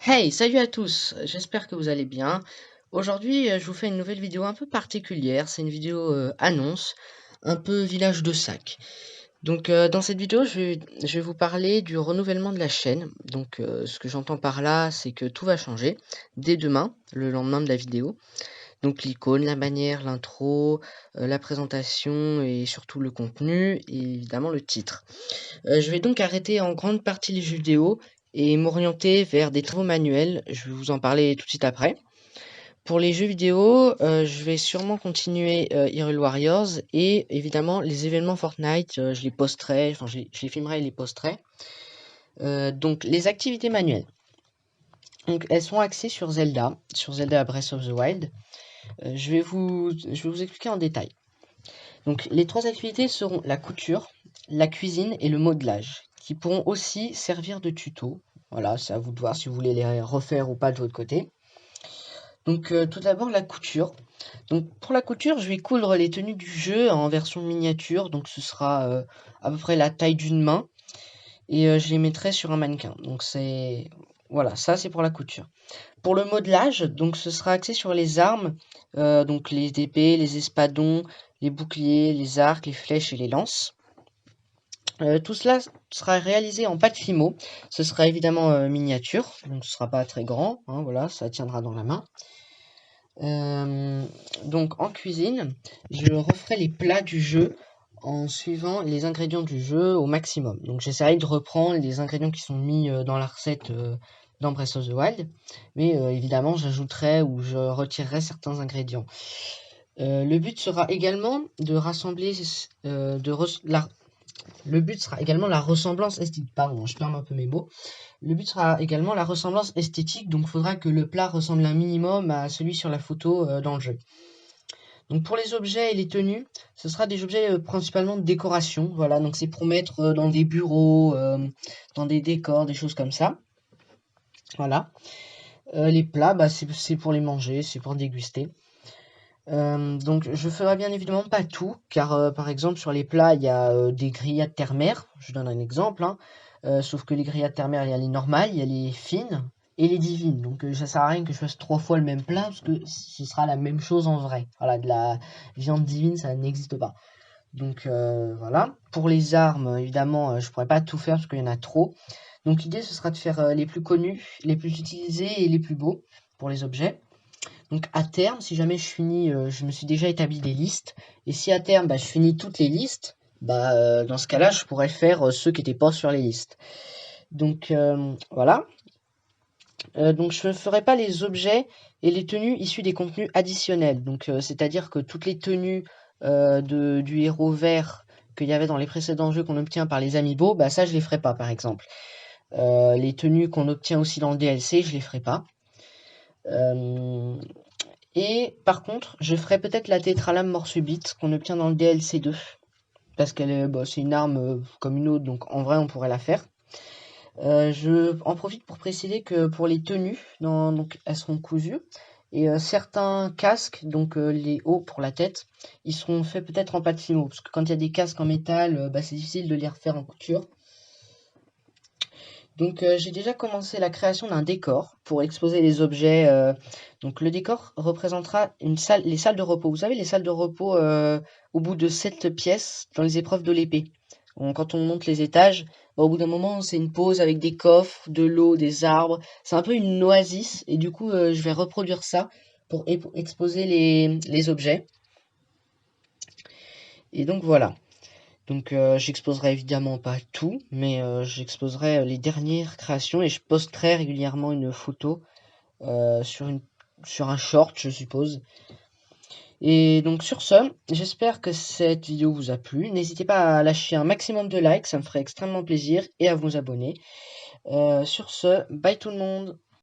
Hey, salut à tous, j'espère que vous allez bien. Aujourd'hui, je vous fais une nouvelle vidéo un peu particulière. C'est une vidéo annonce, un peu village de sac. Donc, dans cette vidéo, je vais vous parler du renouvellement de la chaîne. Donc, ce que j'entends par là, c'est que tout va changer dès demain, le lendemain de la vidéo. Donc, l'icône, la bannière, l'intro, la présentation et surtout le contenu et évidemment le titre. Je vais donc arrêter en grande partie les jeux vidéo et m'orienter vers des travaux manuels. Je vais vous en parler tout de suite après. Pour les jeux vidéo, je vais sûrement continuer Hyrule Warriors et évidemment les événements Fortnite, je les posterai, enfin je les filmerai et les posterai. Donc les activités manuelles. Donc elles sont axées sur Zelda Breath of the Wild. Je vais vous expliquer en détail. Donc les trois activités seront la couture, la cuisine et le modelage, qui pourront aussi servir de tuto. Voilà, c'est à vous de voir si vous voulez les refaire ou pas de votre côté. Donc tout d'abord la couture. Donc pour la couture, je vais coudre les tenues du jeu en version miniature, donc ce sera à peu près la taille d'une main, et je les mettrai sur un mannequin. Donc c'est voilà, ça c'est pour la couture. Pour le modelage, donc ce sera axé sur les armes, donc les épées, les espadons, les boucliers, les arcs, les flèches et les lances. Tout cela sera réalisé en pâte Fimo. Ce sera évidemment miniature, donc ce sera pas très grand, hein, voilà, ça tiendra dans la main. Donc en cuisine, je referai les plats du jeu en suivant les ingrédients du jeu au maximum. Donc j'essaierai de reprendre les ingrédients qui sont mis dans la recette dans Breath of the Wild, mais évidemment j'ajouterai ou je retirerai certains ingrédients. Le but sera également de rassembler, le but sera également la ressemblance esthétique. Pardon, je perds un peu mes mots. Le but sera également la ressemblance esthétique, donc il faudra que le plat ressemble un minimum à celui sur la photo dans le jeu. Donc pour les objets et les tenues, ce sera des objets principalement de décoration. Voilà, donc c'est pour mettre dans des bureaux, dans des décors, des choses comme ça. Voilà. Les plats, bah, c'est pour les manger, c'est pour déguster. Donc je ferai bien évidemment pas tout, car par exemple sur les plats il y a des grillades terre-mer, je donne un exemple, hein. Sauf que les grillades terre-mer il y a les normales, il y a les fines et les divines. Donc ça sert à rien que je fasse 3 fois le même plat, parce que ce sera la même chose en vrai. Voilà, de la viande divine ça n'existe pas. Donc voilà. Pour les armes, évidemment, je pourrais pas tout faire parce qu'il y en a trop. Donc l'idée ce sera de faire les plus connus, les plus utilisés et les plus beaux pour les objets. Donc à terme, si jamais je finis, je me suis déjà établi des listes, et si à terme, bah, je finis toutes les listes, bah, dans ce cas-là, je pourrais faire ceux qui n'étaient pas sur les listes. Donc voilà. Donc je ne ferai pas les objets et les tenues issus des contenus additionnels. Donc c'est-à-dire que toutes les tenues du héros vert qu'il y avait dans les précédents jeux qu'on obtient par les amiibo, bah ça je les ferai pas par exemple. Les tenues qu'on obtient aussi dans le DLC, je les ferai pas. Et par contre, je ferai peut-être la tétralame mort subite qu'on obtient dans le DLC 2. Parce qu'elle est, bah, c'est une arme comme une autre, donc en vrai on pourrait la faire. Je en profite pour préciser que pour les tenues, donc elles seront cousues. Et certains casques, donc les hauts pour la tête, ils seront faits peut-être en pâte fimo. Parce que quand il y a des casques en métal, bah, c'est difficile de les refaire en couture. Donc j'ai déjà commencé la création d'un décor pour exposer les objets. Donc le décor représentera les salles de repos. Vous savez, les salles de repos au bout de 7 pièces dans les épreuves de l'épée. Quand on monte les étages, bah, au bout d'un moment, c'est une pause avec des coffres, de l'eau, des arbres. C'est un peu une oasis et du coup, je vais reproduire ça pour exposer les objets. Et donc voilà. Donc j'exposerai évidemment pas tout, mais j'exposerai les dernières créations et je posterai régulièrement une photo euh, sur, une, sur un short, je suppose. Et donc sur ce, j'espère que cette vidéo vous a plu. N'hésitez pas à lâcher un maximum de likes, ça me ferait extrêmement plaisir, et à vous abonner. Sur ce, bye tout le monde!